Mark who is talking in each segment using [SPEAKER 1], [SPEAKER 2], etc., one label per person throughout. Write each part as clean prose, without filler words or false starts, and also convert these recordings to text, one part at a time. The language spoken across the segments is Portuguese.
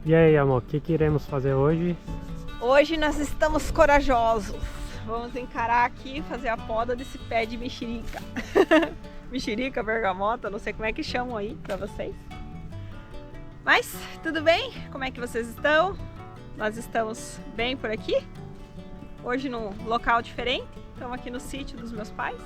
[SPEAKER 1] E aí, amor, o que iremos fazer hoje?
[SPEAKER 2] Hoje nós estamos corajosos. Vamos encarar aqui e fazer a poda desse pé de mexerica. Mexerica, bergamota, não sei como é que chamam aí pra vocês. Mas, tudo bem? Como é que vocês estão? Nós estamos bem por aqui. Hoje num local diferente. Estamos aqui no sítio dos meus pais.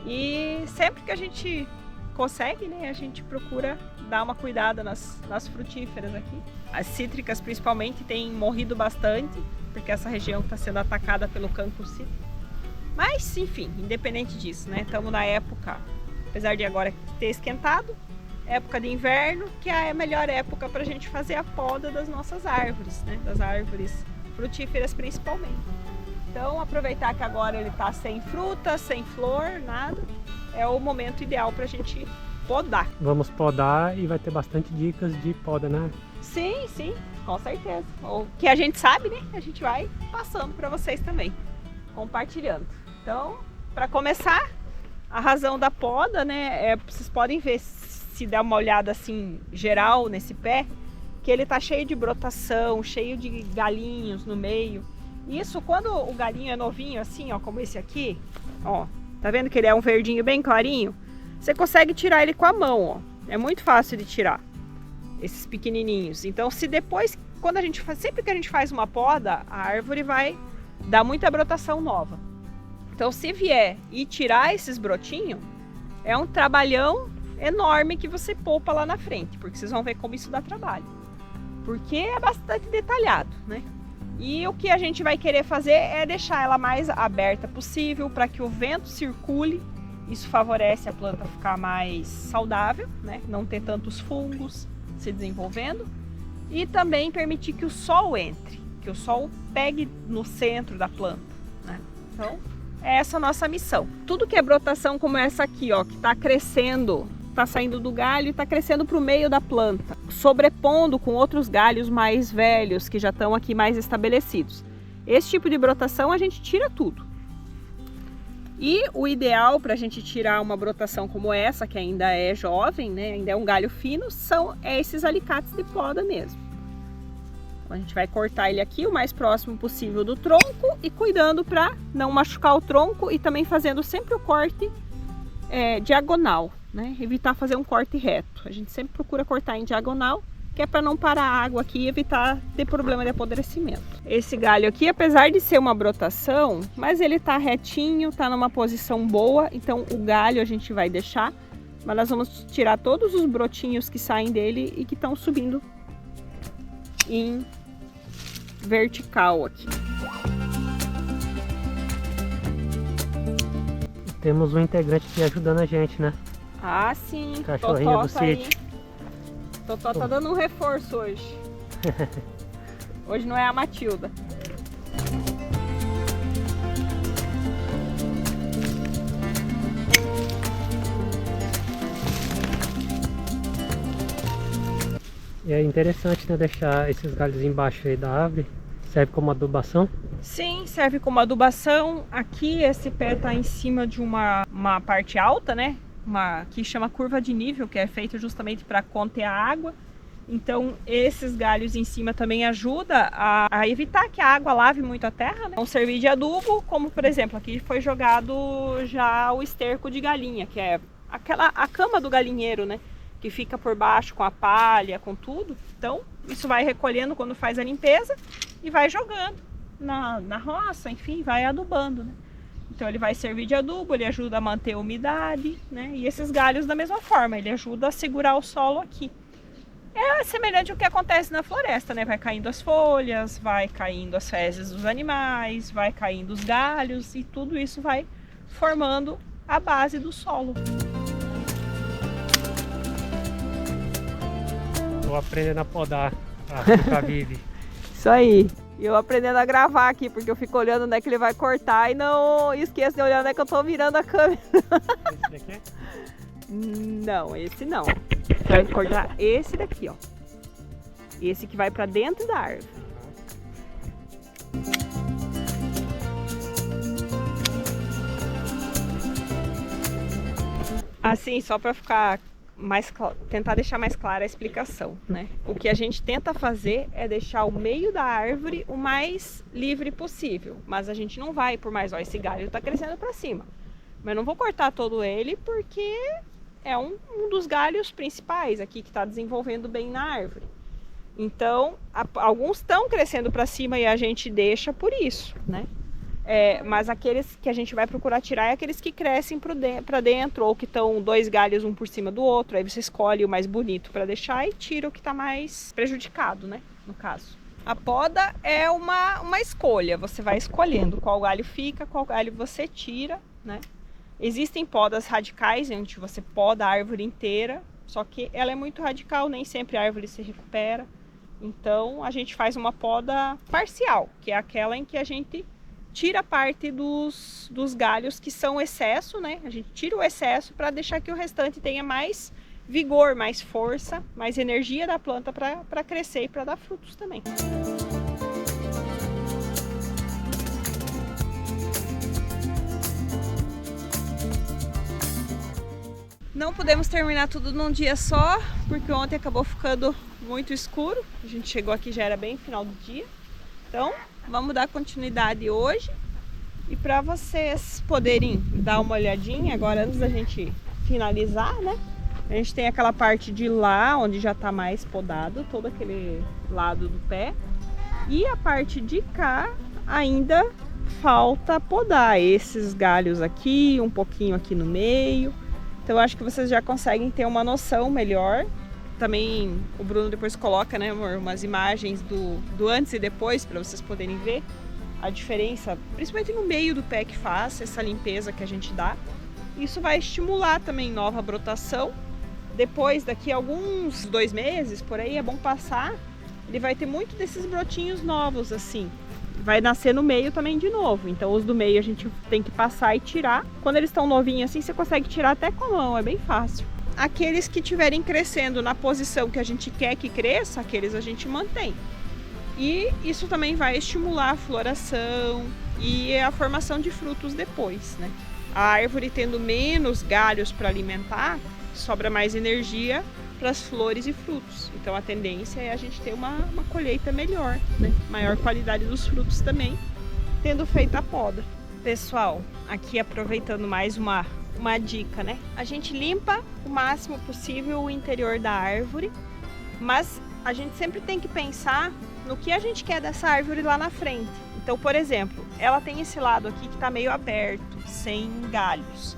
[SPEAKER 2] E sempre que a gente consegue, né, a gente procura dar uma cuidada nas frutíferas aqui. As cítricas principalmente têm morrido bastante, porque essa região está sendo atacada pelo cancro cítrico. Mas, enfim, independente disso, né? Estamos na época, apesar de agora ter esquentado, época de inverno, que é a melhor época para a gente fazer a poda das nossas árvores, né? Das árvores frutíferas principalmente. Então, aproveitar que agora ele está sem fruta, sem flor, nada, é o momento ideal para a gente podar.
[SPEAKER 1] Vamos podar e vai ter bastante dicas de poda, né?
[SPEAKER 2] Sim, sim, com certeza. O que a gente sabe, né? A gente vai passando para vocês também, compartilhando. Então, para começar, a razão da poda, né? Vocês podem ver, se der uma olhada assim geral nesse pé, que ele tá cheio de brotação, cheio de galinhos no meio. Isso quando o galinho é novinho, assim, ó, como esse aqui, ó, tá vendo que ele é um verdinho bem clarinho? Você consegue tirar ele com a mão, ó. É muito fácil de tirar esses pequenininhos. Então, se depois, quando a gente faz, sempre que a gente faz uma poda, a árvore vai dar muita brotação nova. Então, se vier e tirar esses brotinhos, é um trabalhão enorme que você poupa lá na frente, porque vocês vão ver como isso dá trabalho. Porque é bastante detalhado, né? E o que a gente vai querer fazer é deixar ela mais aberta possível para que o vento circule. Isso favorece a planta ficar mais saudável, né? Não ter tantos fungos se desenvolvendo. E também permitir que o sol entre, que o sol pegue no centro da planta, né? Então, é essa a nossa missão. Tudo que é brotação como essa aqui, ó, que está crescendo, está saindo do galho e está crescendo para o meio da planta, sobrepondo com outros galhos mais velhos que já estão aqui mais estabelecidos. Esse tipo de brotação a gente tira tudo. E o ideal para a gente tirar uma brotação como essa, que ainda é jovem, né, ainda é um galho fino, são esses alicates de poda mesmo. A gente vai cortar ele aqui o mais próximo possível do tronco e cuidando para não machucar o tronco e também fazendo sempre o corte diagonal, né? Evitar fazer um corte reto. A gente sempre procura cortar em diagonal, que é para não parar a água aqui e evitar ter problema de apodrecimento. Esse galho aqui, apesar de ser uma brotação, mas ele tá retinho, tá numa posição boa, então o galho a gente vai deixar, mas nós vamos tirar todos os brotinhos que saem dele e que estão subindo em vertical aqui.
[SPEAKER 1] Temos um integrante aqui ajudando a gente, né?
[SPEAKER 2] Ah, sim.
[SPEAKER 1] Cachorrinho
[SPEAKER 2] Totó
[SPEAKER 1] do
[SPEAKER 2] tá aí.
[SPEAKER 1] sítio.
[SPEAKER 2] Totó tá dando um reforço hoje. Hoje não é a Matilda.
[SPEAKER 1] E é interessante, né, deixar esses galhos embaixo aí da árvore. Serve como adubação?
[SPEAKER 2] Sim, serve como adubação. Aqui esse pé tá em cima de uma parte alta, né? Que chama curva de nível, que é feita justamente para conter a água. Então esses galhos em cima também ajudam a evitar que a água lave muito a terra, né? Vão servir de adubo, como por exemplo, aqui foi jogado já o esterco de galinha, que é a cama do galinheiro, né? Que fica por baixo com a palha, com tudo. Então isso vai recolhendo quando faz a limpeza e vai jogando na roça, enfim, vai adubando, né? Então ele vai servir de adubo, ele ajuda a manter a umidade, né? E esses galhos da mesma forma, ele ajuda a segurar o solo aqui. É semelhante ao que acontece na floresta, né? Vai caindo as folhas, vai caindo as fezes dos animais, vai caindo os galhos e tudo isso vai formando a base do solo.
[SPEAKER 1] Vou aprendendo a podar a Vivi.
[SPEAKER 2] Isso aí. E eu aprendendo a gravar aqui, porque eu fico olhando onde é que ele vai cortar e não esqueço de olhar onde é que eu tô virando a câmera.
[SPEAKER 1] Esse daqui?
[SPEAKER 2] Não, esse não. Você vai cortar esse daqui, ó. Esse que vai pra dentro da árvore. Assim, só pra ficar tentar deixar mais clara a explicação, né? O que a gente tenta fazer é deixar o meio da árvore o mais livre possível, mas a gente não vai, por mais, ó, esse galho tá crescendo para cima, mas não vou cortar todo ele porque é um dos galhos principais aqui que está desenvolvendo bem na árvore. Então, alguns estão crescendo para cima e a gente deixa por isso, né? Mas aqueles que a gente vai procurar tirar é aqueles que crescem para dentro ou que estão 2 galhos um por cima do outro. Aí você escolhe o mais bonito para deixar e tira o que está mais prejudicado, né? No caso. A poda é uma escolha. Você vai escolhendo qual galho fica, qual galho você tira, né? Existem podas radicais, onde você poda a árvore inteira, só que ela é muito radical, nem sempre a árvore se recupera. Então a gente faz uma poda parcial, que é aquela em que a gente tira parte dos galhos que são excesso, né? A gente tira o excesso para deixar que o restante tenha mais vigor, mais força, mais energia da planta para crescer e para dar frutos também. Não podemos terminar tudo num dia só, porque ontem acabou ficando muito escuro. A gente chegou aqui, já era bem final do dia. Então, vamos dar continuidade hoje. E para vocês poderem dar uma olhadinha, agora antes da gente finalizar, né? A gente tem aquela parte de lá, onde já está mais podado, todo aquele lado do pé. E a parte de cá ainda falta podar esses galhos aqui, um pouquinho aqui no meio. Então acho que vocês já conseguem ter uma noção melhor. Também o Bruno depois coloca, né, amor, umas imagens do antes e depois para vocês poderem ver a diferença, principalmente no meio do pé que faz essa limpeza que a gente dá. Isso vai estimular também nova brotação. Depois, daqui a alguns 2 meses, por aí, é bom passar. Ele vai ter muito desses brotinhos novos assim. Vai nascer no meio também de novo. Então os do meio a gente tem que passar e tirar. Quando eles estão novinhos assim, você consegue tirar até com a mão, é bem fácil. Aqueles que estiverem crescendo na posição que a gente quer que cresça, aqueles a gente mantém. E isso também vai estimular a floração e a formação de frutos depois, né? A árvore tendo menos galhos para alimentar, sobra mais energia para as flores e frutos. Então a tendência é a gente ter uma colheita melhor, né? Maior qualidade dos frutos também, tendo feito a poda. Pessoal, aqui aproveitando mais uma dica, né? A gente limpa o máximo possível o interior da árvore, mas a gente sempre tem que pensar no que a gente quer dessa árvore lá na frente. Então, por exemplo, ela tem esse lado aqui que está meio aberto, sem galhos.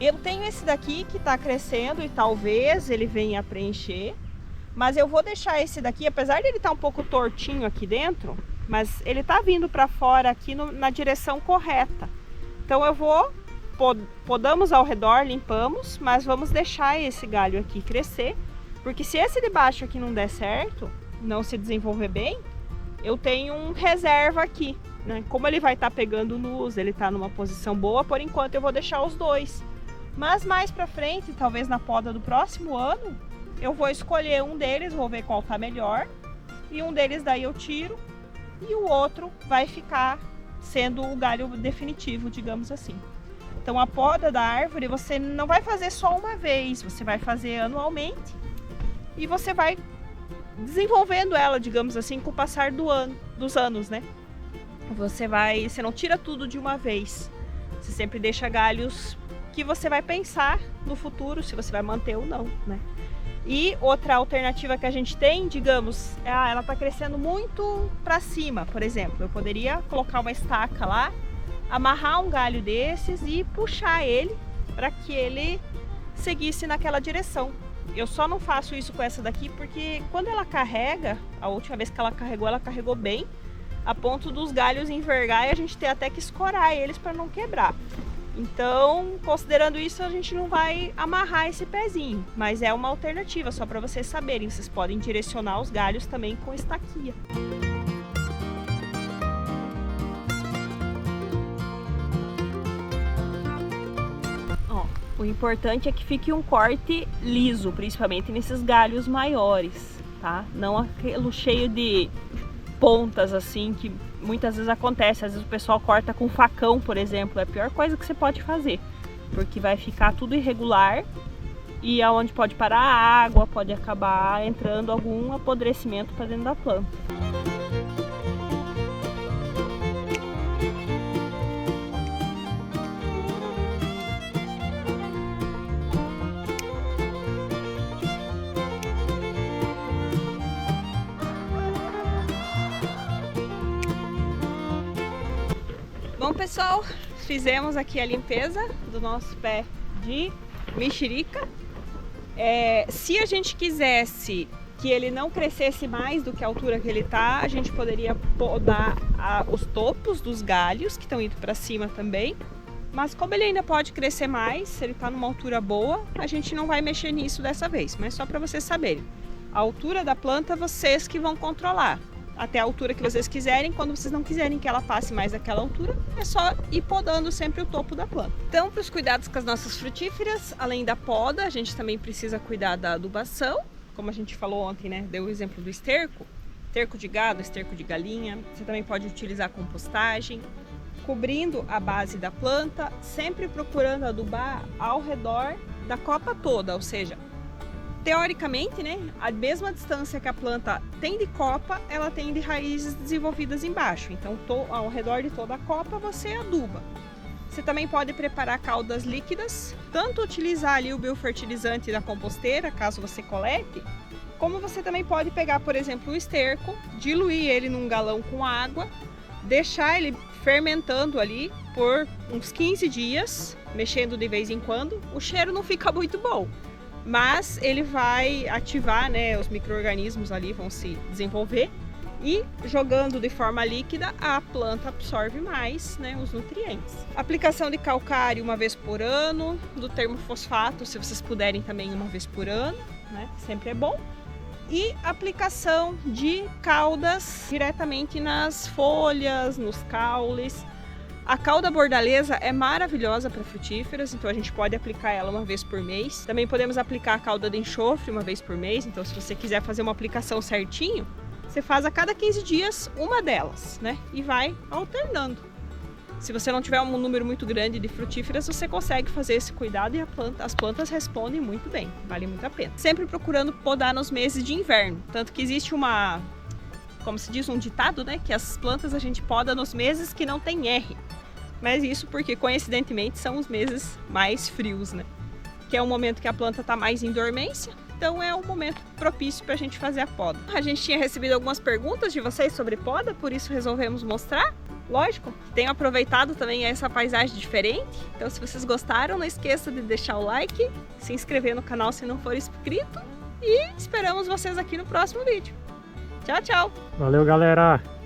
[SPEAKER 2] Eu tenho esse daqui que está crescendo e talvez ele venha a preencher, mas eu vou deixar esse daqui, apesar de ele estar um pouco tortinho aqui dentro, mas ele está vindo para fora aqui na direção correta. Então eu vou, podamos ao redor, limpamos, mas vamos deixar esse galho aqui crescer, porque se esse de baixo aqui não der certo, não se desenvolver bem, eu tenho um reserva aqui, né? Como ele vai estar pegando luz, ele está numa posição boa, por enquanto eu vou deixar os dois. Mas mais pra frente, talvez na poda do próximo ano, eu vou escolher um deles, vou ver qual tá melhor, e um deles daí eu tiro, e o outro vai ficar sendo o galho definitivo, digamos assim. Então a poda da árvore você não vai fazer só uma vez, você vai fazer anualmente, e você vai desenvolvendo ela, digamos assim, com o passar dos anos, né? Você não tira tudo de uma vez, você sempre deixa galhos que você vai pensar no futuro se você vai manter ou não, né? E outra alternativa que a gente tem, digamos, ela tá crescendo muito para cima, por exemplo, eu poderia colocar uma estaca lá, amarrar um galho desses e puxar ele para que ele seguisse naquela direção. Eu só não faço isso com essa daqui porque quando ela carrega, a última vez que ela carregou bem, a ponto dos galhos envergar e a gente ter até que escorar eles para não quebrar. Então, considerando isso, a gente não vai amarrar esse pezinho, mas é uma alternativa, só para vocês saberem. Vocês podem direcionar os galhos também com estaquia. Ó, o importante é que fique um corte liso, principalmente nesses galhos maiores, tá? Não aquele cheio de pontas assim que muitas vezes acontece, às vezes o pessoal corta com facão, por exemplo, é a pior coisa que você pode fazer, porque vai ficar tudo irregular e aonde pode parar a água, pode acabar entrando algum apodrecimento para dentro da planta. Bom, pessoal, fizemos aqui a limpeza do nosso pé de mexerica. Se a gente quisesse que ele não crescesse mais do que a altura que ele está, a gente poderia podar os topos dos galhos que estão indo para cima também. Mas como ele ainda pode crescer mais, ele está numa altura boa, a gente não vai mexer nisso dessa vez. Mas só para vocês saberem, a altura da planta vocês que vão controlar. Até a altura que vocês quiserem. Quando vocês não quiserem que ela passe mais daquela altura, é só ir podando sempre o topo da planta. Então, para os cuidados com as nossas frutíferas, além da poda, a gente também precisa cuidar da adubação, como a gente falou ontem, né? Deu o exemplo do esterco de gado, esterco de galinha. Você também pode utilizar compostagem, cobrindo a base da planta, sempre procurando adubar ao redor da copa toda, ou seja, teoricamente, né, a mesma distância que a planta tem de copa, ela tem de raízes desenvolvidas embaixo. Então, ao redor de toda a copa, você aduba. Você também pode preparar caldas líquidas, tanto utilizar ali o biofertilizante da composteira, caso você colete, como você também pode pegar, por exemplo, o esterco, diluir ele num galão com água, deixar ele fermentando ali por uns 15 dias, mexendo de vez em quando. O cheiro não fica muito bom, mas ele vai ativar, né, os micro-organismos ali vão se desenvolver e jogando de forma líquida a planta absorve mais, né, os nutrientes. Aplicação de calcário uma vez por ano, do termofosfato, se vocês puderem também uma vez por ano, né, sempre é bom. E aplicação de caudas diretamente nas folhas, nos caules. A cauda bordaleza é maravilhosa para frutíferas, então a gente pode aplicar ela uma vez por mês. Também podemos aplicar a cauda de enxofre uma vez por mês, então se você quiser fazer uma aplicação certinho, você faz a cada 15 dias uma delas, né? E vai alternando. Se você não tiver um número muito grande de frutíferas, você consegue fazer esse cuidado e as plantas respondem muito bem, vale muito a pena. Sempre procurando podar nos meses de inverno, tanto que existe como se diz, um ditado, né? Que as plantas a gente poda nos meses que não tem R. Mas isso porque, coincidentemente, são os meses mais frios, né? Que é o momento que a planta está mais em dormência, então é o momento propício para a gente fazer a poda. A gente tinha recebido algumas perguntas de vocês sobre poda, por isso resolvemos mostrar. Lógico, tenho aproveitado também essa paisagem diferente, então se vocês gostaram, não esqueça de deixar o like, se inscrever no canal se não for inscrito e esperamos vocês aqui no próximo vídeo. Tchau, tchau!
[SPEAKER 1] Valeu, galera!